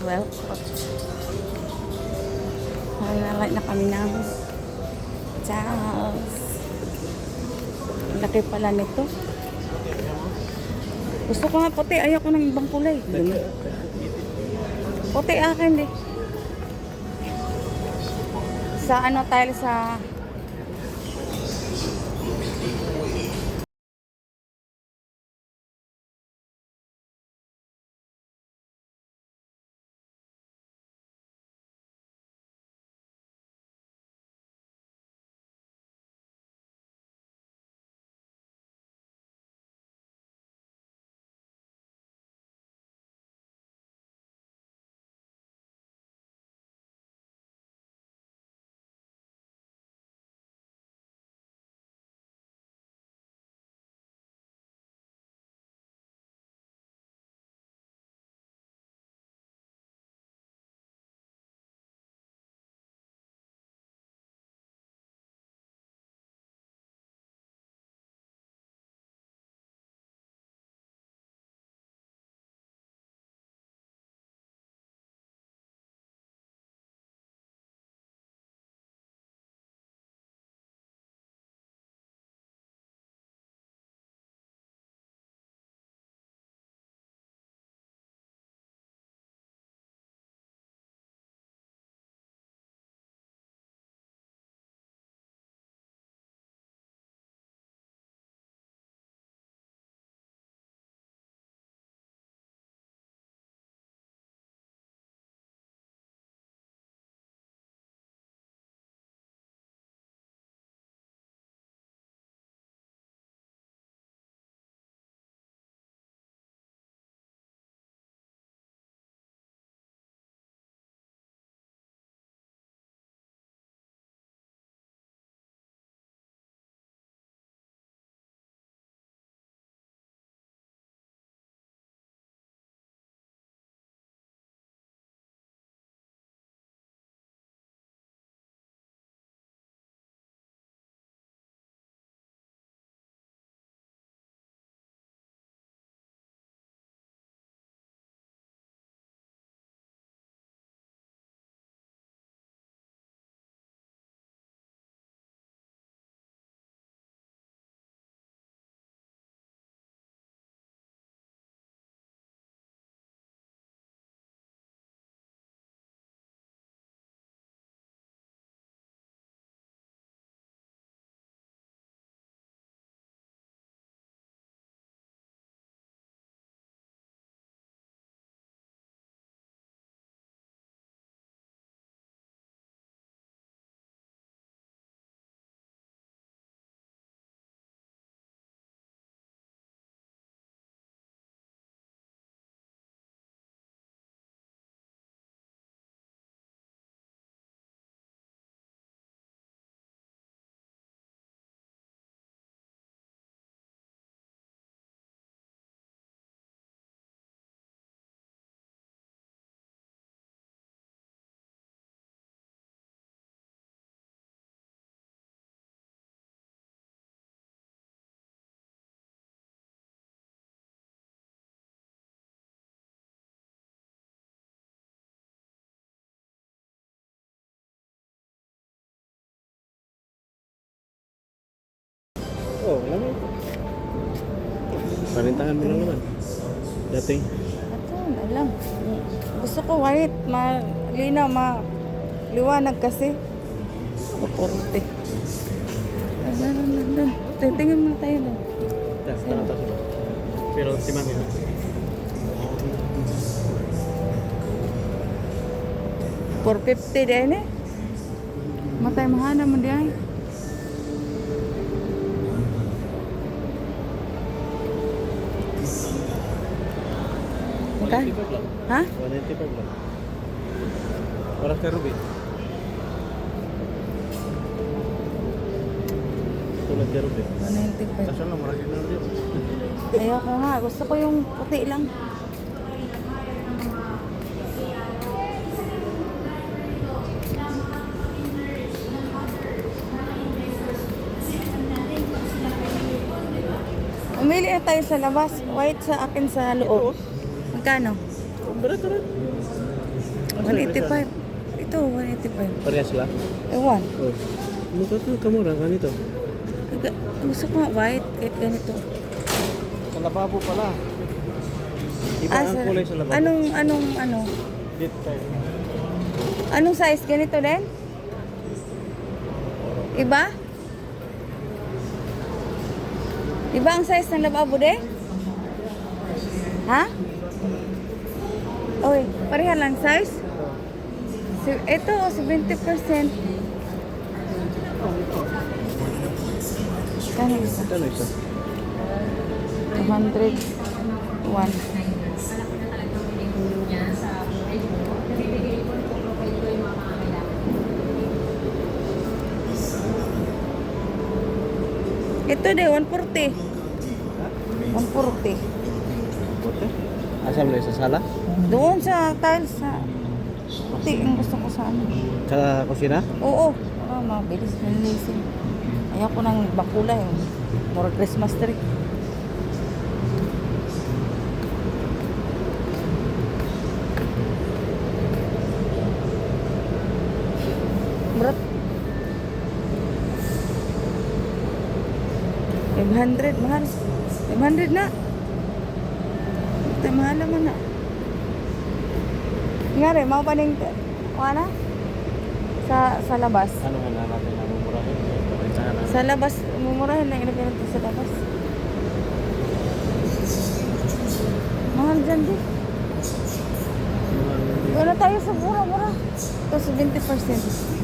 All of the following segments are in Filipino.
Well, nalala na kami namin. Charles. Laki pala nito. Gusto ko nga puti. Ayoko ng ibang kulay. Puti akin eh. Sa ano tayo sa... Oh, alam mo ito. Parintahan mo lang naman. Dating. Ito, alam. Gusto ko white. Malinaw, maliwanag kasi. Puporte. Tingin mo tayo doon. Tara. Pero si Mami. 450 din eh. Matay mahana mo diyan. 195 lang. Ha? 195 lang. Para kay Ruby. Tulad kay Ruby. 195. Kaso lang, marami na rin. Ayoko nga. Gusto ko yung puti lang. Umili na tayo sa labas. White sa akin sa loob. Magkano? Barato rin. 185. Ito, 185. Parehas lang? Ewan. Oh. Mukha ito, kamura, ganito. Gusto ko nga white, kahit ganito. Sa lababo pala. Iba ang kulay sa lababo. Anong Dito tayo. anong size? Ganito din? Iba? Iba ang size ng lababo din? Ha? Oy, pareha lang size? Ito, 70%. Kano isa? Ano isa? 201. Ito de 140. 140. Bote? Asam na isa sala? Doon sa tiles sa puti ang gusto ko sa ano. Sa kusina? Oo. Mabilis nilisin. Ayaw ko ng bakula yung more Christmas tree. Brat. 500, mahal. 500 na. Ito, mahal naman na. Nga rin, mau pa ning, na? Sa labas. Ano nga natin na mumurahin? Sa labas, mumurahin na ilagay natin sa labas. Mahal dyan din. Wala tayo sa mura-mura. Ito 70%.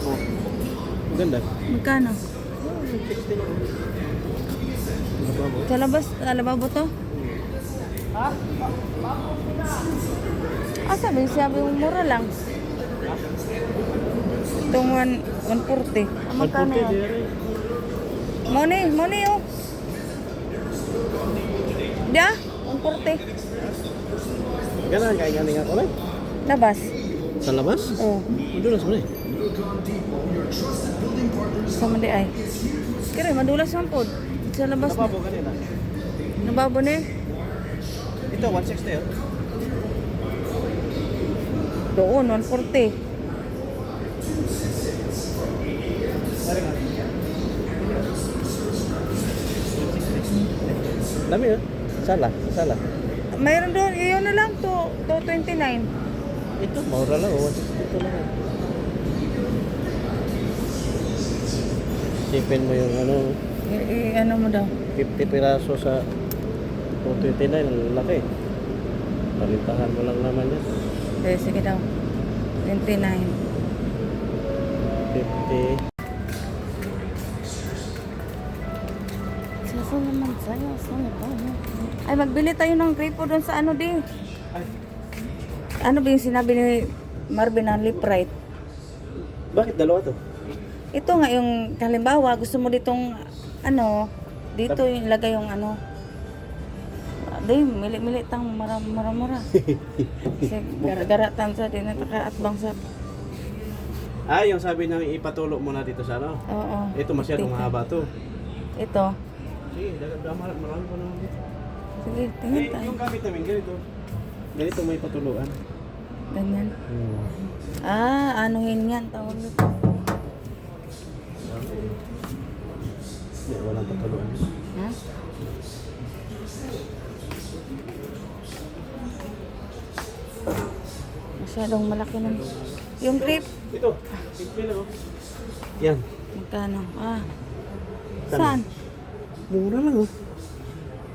lababo. Maganda. Magkano? 60 lang. Lababo. Sa labas, lababo to? Ah, sabi mo mura lang. Itong 140. Ah, magkano 140 yun? dire. Money oh. Dia, 140. Ganun kaya galing ako lang. Labas. Sa labas? Oh, Madulas mo na eh. sa mandi ay. Kaya madulas man po. Sa labas na. Lababo kanina. Nababo na eh. Ito 160 yun. Doon, 140. Dami yun. Sala. Mayroon doon, iyon na lang to 29. Ito, mura lang. 160 ito lang. Sipin mo yung ano, Ano mo daw? 50 piraso sa 229, ang laki. Palintahan mo lang naman yan. Sige daw. 29. 50. Sasa naman sa'yo. Ay, magbili tayo ng gripo doon sa ano di. Ay, Ano ba yung sinabi ni Marvin ng Liprite? bakit dalawa to? Ito nga yung halimbawa, gusto mo ditong ano, dito yung ilagay yung ano. Di, mili-mili tang mara-mara. Kasi gara-garatan sa din at bang sa. Ah, yung sabi nang ipatulo mo na dito sa ano? Oo. Ito masyadong Dito. mahaba to. Ito. Sige, marami pa naman dito. Sige, tingin Eh, tayo. yung gamit namin, ganito. Ganito may patuluan. Ganyan. Ah, anuhin yan. Tawag nito. Hindi, walang patuluan. Ha? Masyadong malaki ng... Yung grip, Ito, simple lang oh. Yan. magkano? Ah. Saan? Mura lang oh.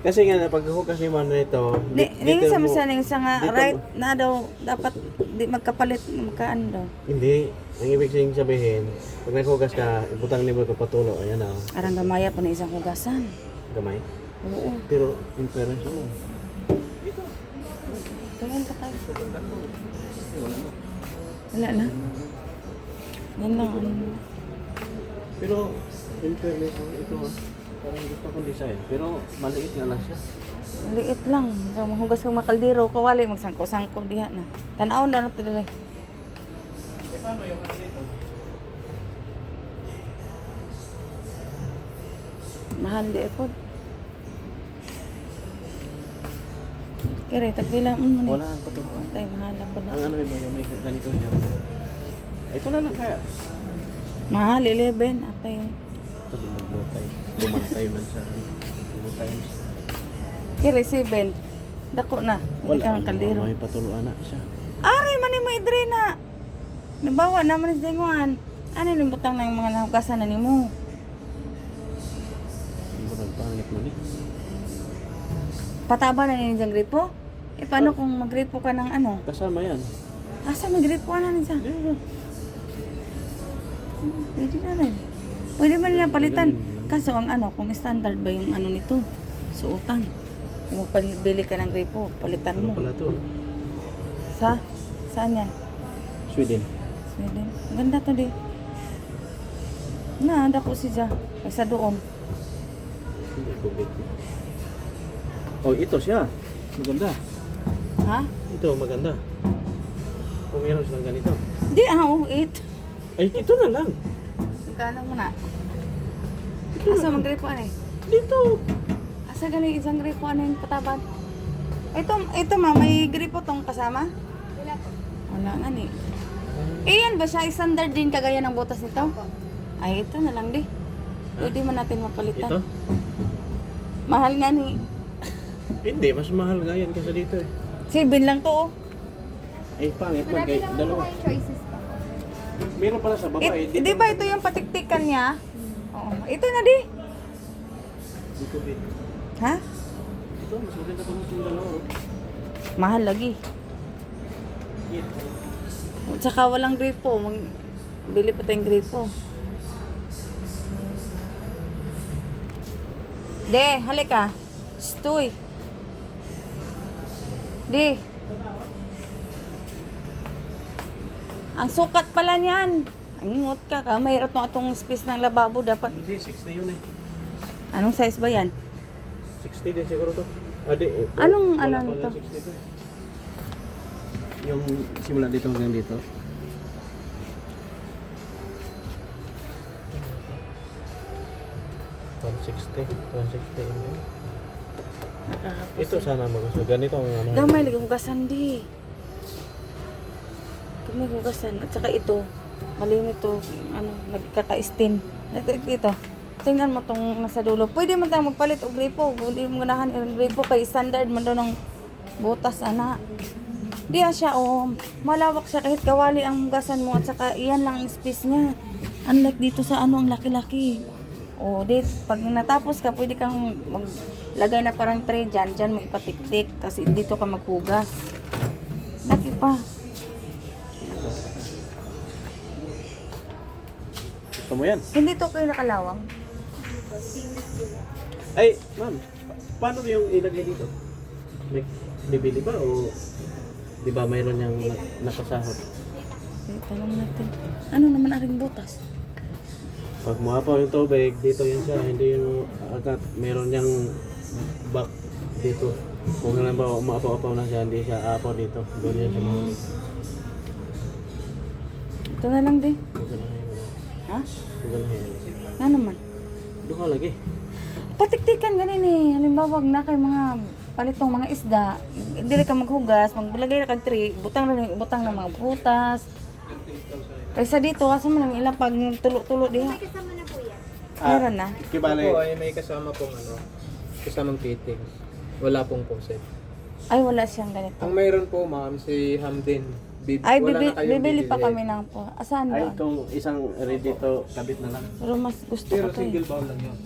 Kasi nga, paghukas ni man nito, Di sa masaling sa nga dito right mo- na daw dapat di magkapalit magkaan daw. Hindi. Ang ibig sabihin, pag naghugas ka, ibutang nimo ka patulo. Ayan ah. Arang gamaya pa na isang hugasan. Gamay. Oo. Pero, in fairness mo. Tingin ka tayo. Wala na. Yan lang. Ano. Pero, in fairness mo, ito ah. Parang gusto kong design. Pero, maliit nga lang siya. Liit lang. So, mahugas kong makaldero. Kawali, magsangko-sangko diha na. Tanaw na natin dali. Eh, paano yung ano dito? Mahal di po. Kaya, tagpila mo na. Wala ang patuloan. Tay, mahal ako na. Ang ano yung may ganito niya. Ito na lang kaya. Mahal, 11. Atay. Ito, bumutay. Bumantay man siya. Bumutay. Kaya, 7. Dako na. Hindi ka ng kaldero. May patuluan na siya. Ari, mani mo idre na. Nabawa naman sa inguan. Ano yung butang ng mga nahugasan na ni mo? Hindi mo nagpangit mo ni. Pataba na ninyo gripo? Eh, paano kung magripo ka ng ano? Kasama yan. Asa magripo na ninyo? Pwede na rin. Pwede man nila palitan. Kaso ang ano, kung standard ba yung ano nito? Suotan. Kung magpabili ka ng gripo, palitan Ano mo. pala to? Saan yan? Sweden. Sweden. Ang ganda to di. Na, dako siya. Sa doon. Hindi ko bet. Oh, ito siya. Maganda. Ha? Ito, maganda. Kung meron silang ganito. Di, oh, 8. Ay, ito na lang. Magkano mo na? Asa mag-gripo ano eh? Dito. Asa galing isang gripo ano yung pataban? Ito ma, may gripo tong kasama? Wala nga ni. Eh yan ba siya? Standard din kagaya ng butas nito? Ay, ito na lang di. Pwede man natin mapalitan. Ito? Mahal nga ni. Hindi, mas mahal nga yan kaysa dito eh. 7 lang to oh. Ay, pangit man kay dalawa. Meron pala sa baba eh. Di ba ito yung patiktikan niya? Oo. Ito na di. Dito, bet. Ha? Ito, mas maganda pa nito yung dalawa. oh. Mahal lagi. Yan. Tsaka walang gripo. Bili pa tayong gripo. De, halika. Stoy. De. Ang sukat pala niyan. Ang ingot ka. Mahirap na itong space ng lababo. Dapat. Hindi, 60 yun eh. Anong size ba yan? 60 din siguro to. Di, Anong wala ano pala to? 60 to. Yung simula dito hanggang dito. Ito sana magusto. Ganito ang ano. Gamay, lagi hugasan di. Gamay hugasan. At saka ito. Malimit to. Ano, nagkaka-stain. Ito. Tingnan mo tong nasa dulo. Pwede man tayo magpalit o gripo. Hindi mo ganahan yung gripo kay standard man doon ng butas, ana. Di siya, malawak siya kahit kawali ang hugasan mo at saka iyan lang ang space niya. Unlike dito sa ano, ang laki-laki. Pag natapos ka, pwede kang maglagay na parang tray dyan mo ipatik-tik. Kasi dito ka maghugas. Laki pa. Gusto mo yan? Hindi to kayo nakalawang. Ay, ma'am. Paano yung ilagay dito? May bibili ba o di ba mayroon yung nakasahod? Tanong natin. Ano naman aring butas? Pag maapaw yung tubig, dito yun siya. Hindi yung agad. Meron niyang back dito. Kung alam ba, maapaw-apaw na siya, hindi siya apaw dito. Doon yan siya mahuli. Ito na lang din. Huwag ka na kayo. Ha? Huwag ka na kayo. Ano naman? Doon ka lagi. Patiktikan ganin eh. Halimbawa, wag na kay mga palitong mga isda. Dili ka maghugas, maglagay na kag tray, butang na mga butas. Kaysa dito, kasi mo lang ilang pag tulo-tulo diha. Kasama na po yan. Meron na. Ito po ay may kasama pong kasamang fittings. Wala pong faucet. Ay, wala siyang ganito. Ang mayroon po ma'am, si Hamden. Ay, wala na kayong bibili pa bibili. kami ng po. Asan Ay, ba? itong isang ready to kabit na lang. Pero mas gusto Pero ko to eh. single bowl lang yun.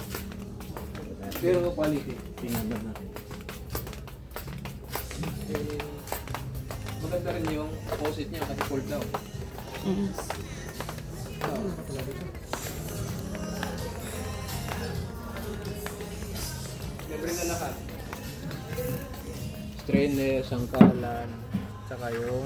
Pero quality. Tingnan natin. Eh, maganda rin yung faucet niya kasi fold down. Mm. Libre na lahat. Strainer, sangkalan, tsaka yung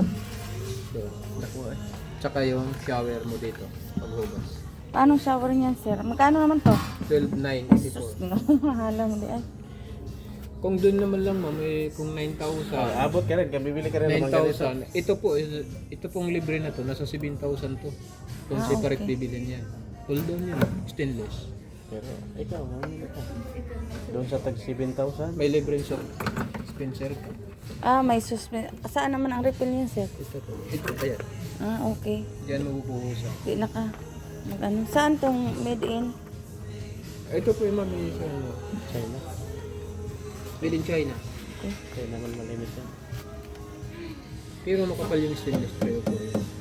tsaka yung shower mo dito paghugas. Paano shower niyan, sir? Magkano naman to? 12,984. No, mahala mo di ay. Kung doon naman lang ma'am, kung 9,000. Abot ka rin, bibili ka rin ng mga ganito. 9,000. Ito pong libre na to, nasa 7,000 to. Kung separate okay. bibilin yan. Hold on yan, stainless. Pero ikaw, ano ka? Doon sa tag 7,000? May libre siya. Spencer ka. May suspend. Saan naman ang refill niyan, sir? Ito, ayan. Okay. Diyan mabubuhusan. Di na ka. Mag-ano. Saan tong made in? Ito po yung ma'am, sa ano, China. made in China. Kaya naman malimit yan. Pero makapal yung stainless tray po.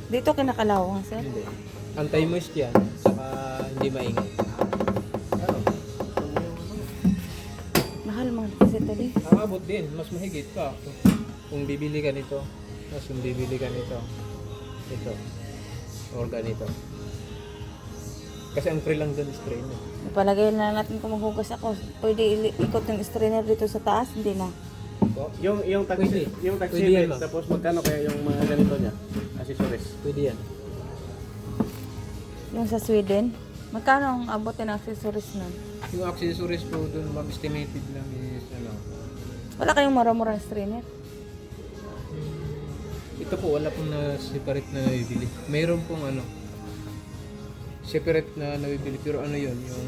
Dito kinakalawang, sir? Hindi. Anti-moist yan, saka hindi maingay. Mahal mga kasi ito di. Nakakabot din, mas mahigit pa. Kung bibili ka nito, mas kung bibili ka nito, ito, or ganito. Kasi ang free lang dun is strainer. Ipalagay na natin kung maghugas ako. Pwede ikot yung strainer dito sa taas? Hindi na. Po? Yung taxi, Pwede. yung taxi Pwede yan, bed, ma'am. tapos magkano kaya yung mga ganito niya? Accessories. Pwede yan. Yung sa Sweden. Magkano ang abot ng accessories nun? Yung accessories po dun, ma'am, estimated lang is, Wala kayong mura-murang strainer? ito po, wala pong na separate na nabibili. Mayroon pong separate na nabibili, pero ano yun, yung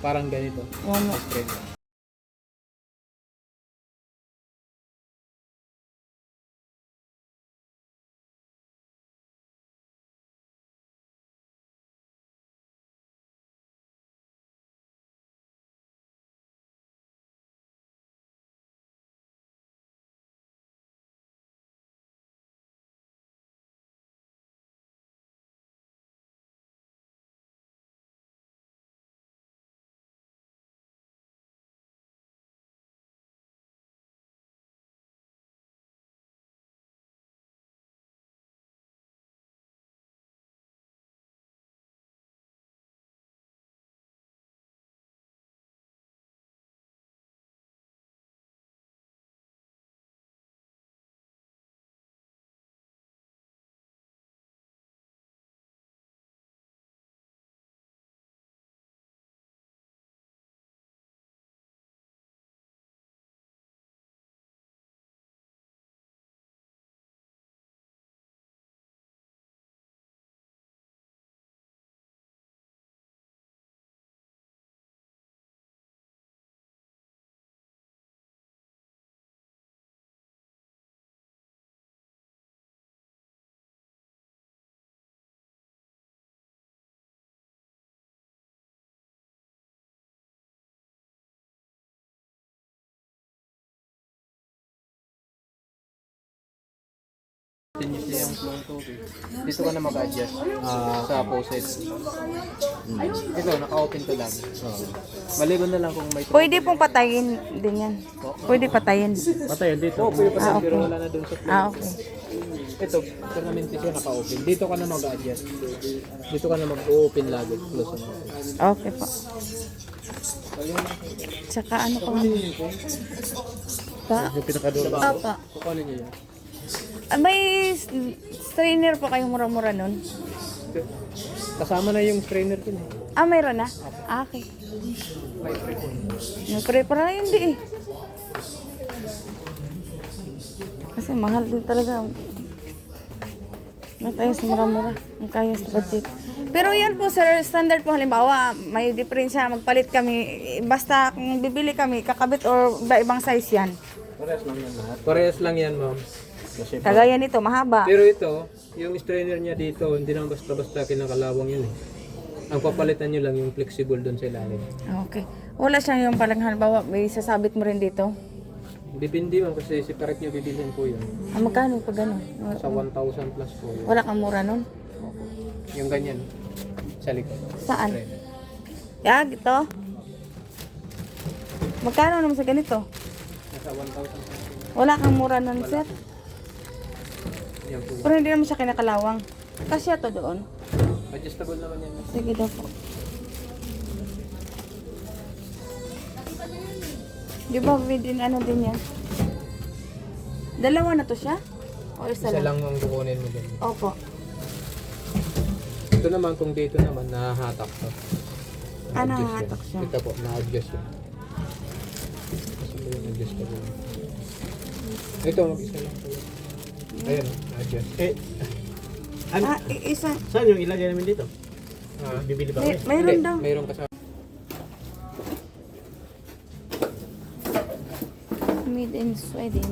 parang ganito. Yung, Continuously yung flow ng tubig. Dito ka na mag-adjust sa faucet. Ito, naka-open to lang. Maliban na lang kung may tubig. Pwede pong patayin din yan. Pwede patayin. Patayan dito. Oo, pwede pa Ah, pero okay. wala na dun sa flow. Ah, okay. Ito, permanente siya naka-open. Dito ka na mag-adjust. Dito ka na mag-open lagi. Close na open. Okay po. Tsaka ano pa? Pa? Yung pinakadulo. Apa. Kukunin niyo yan. May strainer po kayong mura-mura nun? Kasama na yung strainer din eh. Ah, mayroon na? Ah, okay. May free po. May pre-para na yun di eh. Kasi mahal din talaga. Ang kaya sa mura-mura. Ang kaya sa budget. Pero yan po sir, standard po halimbawa, may diferensya, magpalit kami. Basta kung bibili kami, kakabit or iba-ibang size yan. Parehas lang yan lahat. Parehas lang yan, ma'am. Kasi Kagaya nito, mahaba. Pero ito, yung strainer niya dito, hindi naman basta-basta kinakalawang yun eh. Ang papalitan nyo lang yung flexible doon sa ilalim. Okay. Wala siyang yung parang halimbawa, may sasabit mo rin dito. Depende ma'am kasi separate nyo bibilhin po yun. Ah, magkano pag gano'n? Sa 1,000 plus po yun. Wala kang mura nun? Yung ganyan. Sa likod. Saan? Strainer. Ya, ito. Magkano naman sa ganito? Nasa 1,000. Wala kang mura nun, sir. Yan po. Pero hindi naman siya kinakalawang. Kasya to doon. Adjustable naman yan. Sige daw po. Di ba within ano din yan? Dalawa na to siya? O isa, Isa lang? lang ang kukunin mo din. Opo. Ito naman kung dito naman nahahatak to. Ah, Na-adjust nahahatak yun. siya. Ito po, na-adjust yun. Kasi mo yung adjustable. Ito, mag-isa lang po. Ayun, na-adjust. ano? Ah, isa. Saan yung ilagay namin dito? Ah, Bibili ba May, kami? mayroon daw. Mayroon kasama. Made in Sweden.